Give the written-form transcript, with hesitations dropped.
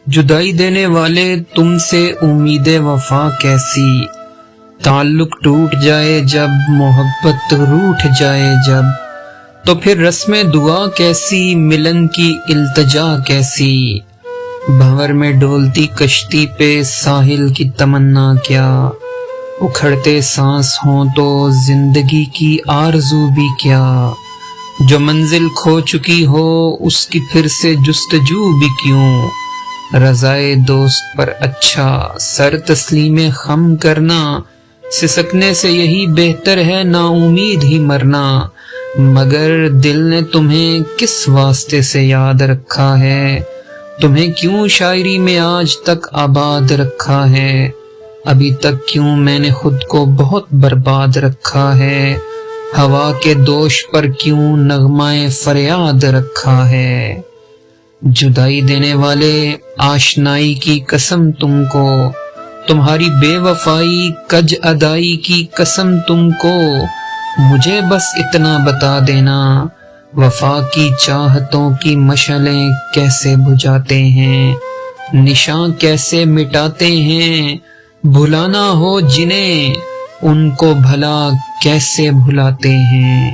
جدائی دینے والے تم سے امید وفا کیسی، تعلق ٹوٹ جائے جب، محبت روٹھ جائے جب، تو پھر رسم دعا کیسی، ملن کی التجا کیسی، بھنور میں ڈولتی کشتی پہ ساحل کی تمنا کیا، اکھڑتے سانس ہوں تو زندگی کی آرزو بھی کیا، جو منزل کھو چکی ہو اس کی پھر سے جستجو بھی کیوں، رضائے دوست پر اچھا سر تسلیم خم کرنا، سسکنے سے یہی بہتر ہے نا امید ہی مرنا، مگر دل نے تمہیں کس واسطے سے یاد رکھا ہے، تمہیں کیوں شاعری میں آج تک آباد رکھا ہے، ابھی تک کیوں میں نے خود کو بہت برباد رکھا ہے، ہوا کے دوش پر کیوں نغمہ فریاد رکھا ہے، جدائی دینے والے آشنائی کی قسم تم کو، تمہاری بے وفائی کج ادائی کی قسم تم کو، مجھے بس اتنا بتا دینا وفا کی چاہتوں کی مشعلیں کیسے بجھاتے ہیں، نشاں کیسے مٹاتے ہیں، بھلانا ہو جنہیں ان کو بھلا کیسے بھلاتے ہیں۔